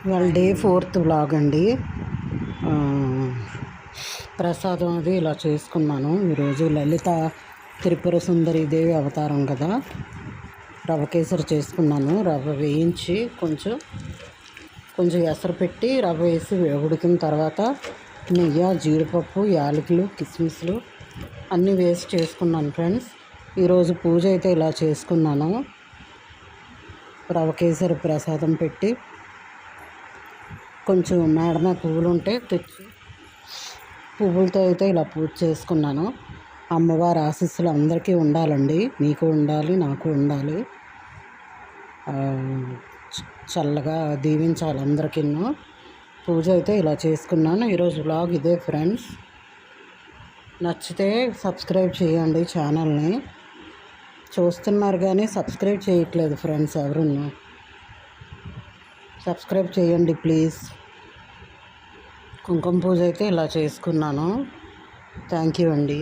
ఇవాళ day 4th vlog అండి. ప్రసాదం అది ఇలా చేసుకున్నాను. ఈరోజు లలిత త్రిపుర సుందరి దేవి అవతారం కదా, రవ్వ కేసరి చేసుకున్నాను. రవ్వ వేయించి కొంచెం ఎసరు పెట్టి రవ్వ వేసి ఉడికిన తర్వాత నెయ్యి, జీడిపప్పు, యాలకులు, కిస్మిస్లు అన్నీ వేసి చేసుకున్నాను ఫ్రెండ్స్. ఈరోజు పూజ అయితే ఇలా చేసుకున్నాను. రవ్వ కేసరి ప్రసాదం పెట్టి కొంచెం మేడమ పువ్వులు ఉంటే తెచ్చి పువ్వులతో అయితే ఇలా పూజ చేసుకున్నాను. అమ్మవారి ఆశీస్సులు అందరికీ ఉండాలండి. మీకు ఉండాలి, నాకు ఉండాలి. చల్లగా దీవించాలి అందరికీ. పూజ అయితే ఇలా చేసుకున్నాను. ఈరోజు వ్లాగ్ ఇదే ఫ్రెండ్స్. నచ్చితే సబ్స్క్రైబ్ చేయండి. ఛానల్ని చూస్తున్నారు కానీ సబ్స్క్రైబ్ చేయట్లేదు ఫ్రెండ్స్. ఎవరున్నా సబ్స్క్రైబ్ చేయండి ప్లీజ్. కుంకుమ పూజ అయితే ఇలా చేసుకున్నాను. థ్యాంక్ యూ అండి.